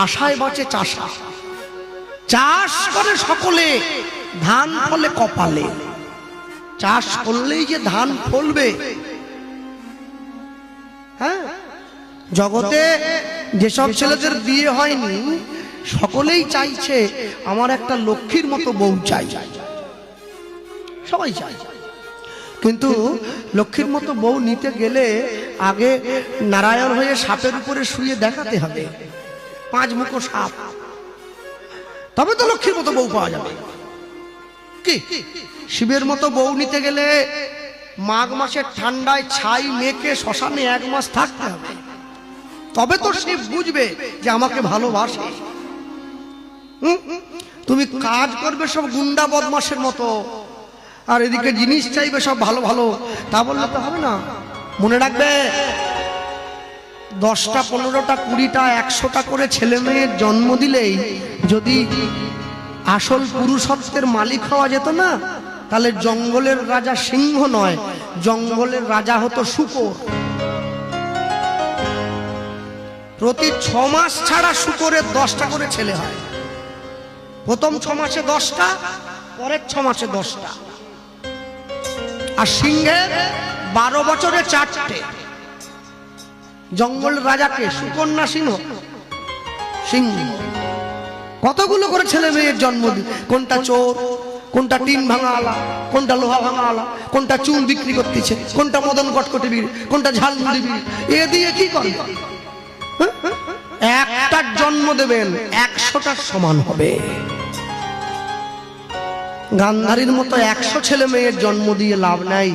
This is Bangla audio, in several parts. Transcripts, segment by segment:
আশায় বাঁচে চাষা। চাষ করে সকলে, ধান ফলে কপালে। চাষ করলেই যে ধান ফলবে, হ্যাঁ। জগতে যেসব ছেলেদের বিয়ে হয়নি সকলেই চাইছে আমার একটা লক্ষ্মীর মতো বউ চাই, সবাই চাই। কিন্তু লক্ষ্মীর মতো বউ নিতে গেলে আগে নারায়ণ হয়ে সাপের উপরে শুয়ে দেখাতে হবে, 5 মুখো সাপ, তবে তো লক্ষ্মীর মতো বউ পাওয়া যাবে। কি শিবের মতো বউ নিতে গেলে মাঘ মাসের ঠান্ডায় ছাই মেখে শ্মশানে 1 মাস থাকতে হবে, তবে তো শিব বুঝবে যে আমাকে ভালোবাসে। তুমি কাজ করবে সব গুন্ডা বদমাশের মতো, আর এদিকে জিনিস চাইবে সব ভালো ভালো, তা বললে তো হবে না। মনে রাখবে, 10টা 15টা 20টা 100টা করে ছেলে মেয়ের জন্ম দিলেই যদি আসল পুরুষত্বের মালিক হওয়া যেত না, তাহলে জঙ্গলের রাজা সিংহ নয়, জঙ্গলের রাজা হতো শূকর। প্রতি 6 মাস ছাড়া শূকরের 10টা করে ছেলে হয়। প্রথম 6 মাসে 10টা, পরের 6 মাসে 10টা। আর সিংহের 12 বছরে 4টে। জঙ্গলের রাজাকে শূকর না সিংহ? সিংহ। কতগুলো করে ছেলে মেয়ের জন্ম দিই, কোনটা চোর, কোনটা টিন ভাঙা আলা, কোনটা লোহা ভাঙা আলা, কোনটা চুল বিক্রি করতেছে, কোনটা মদন কটকটি বিক্রি, কোনটা ঝালমুড়ি বিক্রি। এ দিয়ে কি করে? একটার জন্ম দেবেন, 100টার সমান হবে। গান্ধারীর মতো 100 ছেলে মেয়ের জন্ম দিয়ে লাভ নাই,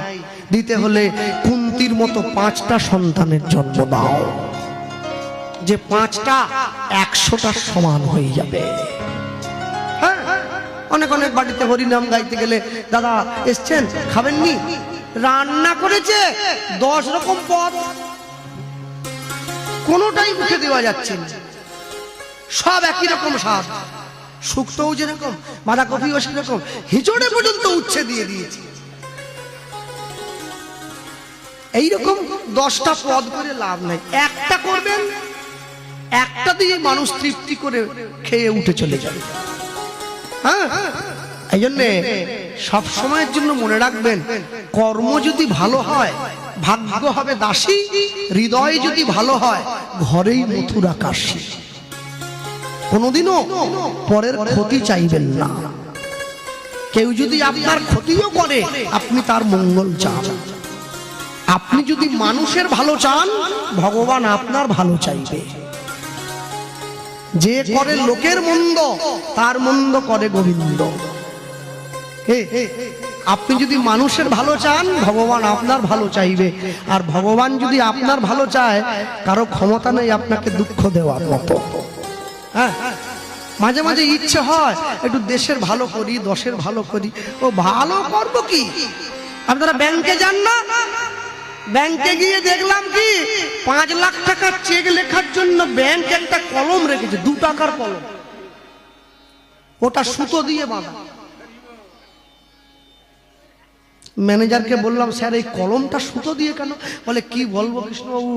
দিতে হলে কুন্তির মতো 5টা সন্তানের জন্ম দাও, যে 5টা 100টার সমান হয়ে যাবে। হ্যাঁ, অনেক অনেক বাড়িতে হরিনাম গাইতে গেলে, দাদা এসছেন খাবেননি, রান্না করেছে 10 রকম পদ, কোনোটাই মুখে দেওয়া যাচ্ছে না, সব একই রকম স্বাদ। শুক্তও যেরকম, বাঁধাকপিও সেরকম, হিঁচড়ে পর্যন্ত উচ্ছে দিয়ে দিয়েছে। এইরকম 10টা পদ করে লাভ নাই, একটা করবেন, একটা দিয়ে মানুষ তৃপ্তি করে খেয়ে উঠে চলে যাবে। হ্যাঁ, এই জন্যে সব সময়ের জন্য মনে রাখবেন, কর্ম যদি ভালো হয় ভাগ্য হবে দাসী, হৃদয় যদি ভালো হয় ঘরেই মথুরা কাশী। কোনোদিনও পরের ক্ষতি চাইবেন না। কেউ যদি আপনার ক্ষতিও করে আপনি তার মঙ্গল চান। আপনি যদি মানুষের ভালো চান, ভগবান আপনার ভালো চাইবে। যে করে লোকের মন্দ তার মন্দ করে গোবিন্দ। আপনি যদি মানুষের ভালো চান, ভগবান আপনার ভালো চাইবে। আর ভগবান যদি আপনার ভালো চায়, কারো ক্ষমতা নেই আপনাকে দুঃখ দেওয়ার মতো। হ্যাঁ, মাঝে মাঝে ইচ্ছে হয় একটু দেশের ভালো করি, দশের ভালো করি। ও ভালো করবো কি? আপনারা ব্যাংকে যান না? ব্যাংকে গিয়ে দেখলাম কি 5 লাখ টাকার চেক লেখার জন্য ব্যাংক একটা কলম রেখেছে, 2 টাকার কলম, ওটা সুতো দিয়ে বাঁধা। ম্যানেজারকে বললাম, স্যার এই কলমটা সুতো দিয়ে কেন? বলে কি বলবো কৃষ্ণবাবু,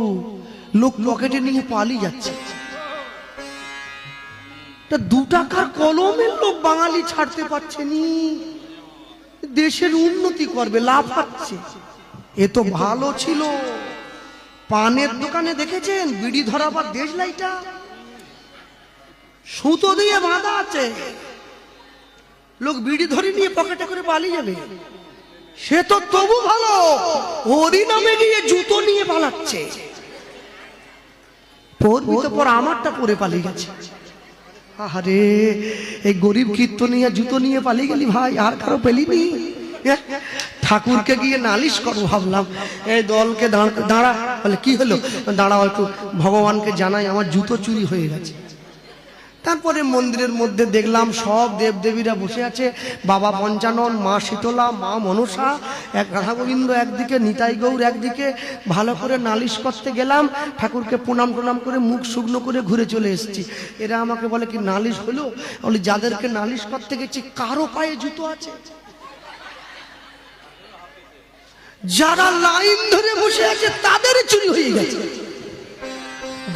লোক পকেটে নিয়ে পালিয়ে যাচ্ছে। 2 টাকার কলমের লোক বাঙালি ছাড়তে পারছে নি, দেশের উন্নতি করবে, লাভ পাচ্ছে। এ তো ভালো ছিল। পানের দোকানে দেখেছেন বিড়ি ধরাবার দেশলাইটা সুতো দিয়ে বাঁধা আছে, লোক বিড়ি ধরে নিয়ে পকেটে করে পালিয়ে যাবে। সে তো তবু ভালো, ওরই নামে গিয়ে জুতো নিয়ে পালাচ্ছে। পরবি তো পর আমারটা পরে পালিয়ে গেছে। আরে এই গরিব কীর্তনিয়া জুতো নিয়ে পালিয়ে গেলি ভাই, আর কারো পেলিনি। ঠাকুরকে গিয়ে নালিশ করবো ভাবলাম, এই দলকে দাঁড়া। বলে কি হলো? দাঁড়াও একটু ভগবানকে জানাই আমার জুতো চুরি হয়ে গেছে। তারপরে মন্দিরের মধ্যে দেখলাম সব দেবদেবীরা বসে আছে, বাবা পঞ্চানন, মা শীতলা, মা মনসা, এক রাধা গোবিন্দ একদিকে, নিতাই গৌর একদিকে। ভালো করে নালিশ করতে গেলাম, ঠাকুরকে প্রণাম টনাম করে মুখ শুকনো করে ঘুরে চলে এসেছি। এরা আমাকে বলে কি নালিশ হলো? বলি যাদেরকে নালিশ করতে গেছি কারো পায়ে জুতো আছে, যারা লাইন ধরে বসে আছে তাদের চুরি হয়ে গেছে।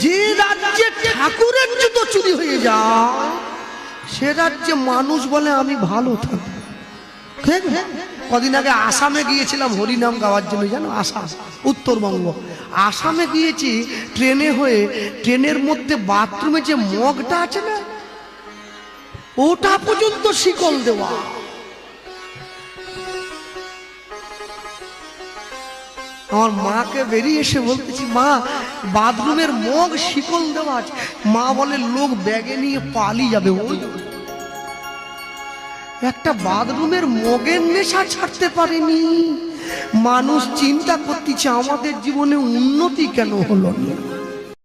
যে রাজ্যে ঠাকুরের জুতো চুরি হয়ে যায় সে রাজ্যে মানুষ বলে আমি ভালো থাকি। কদিন আগে আসামে গিয়েছিলাম হরিনাম গাওয়ার জন্য, জানো, আসাম উত্তরবঙ্গ। আসামে গিয়েছি ট্রেনে হয়ে, ট্রেনের মধ্যে বাথরুমে যে মগটা আছে না, ওটা পর্যন্ত শিকল দেওয়া। আমার মাকে বেরিয়ে এসে বলতেছি, মা বাথরুমের মগ শিকল দেওয়া আছে। মা বলে লোক ব্যাগে নিয়ে পালিয়ে যাবে। ওই একটা বাথরুমের মগের নেশা ছাড়তে পারেনি। মানুষ চিন্তা করতেছে আমাদের জীবনে উন্নতি কেন হলো না।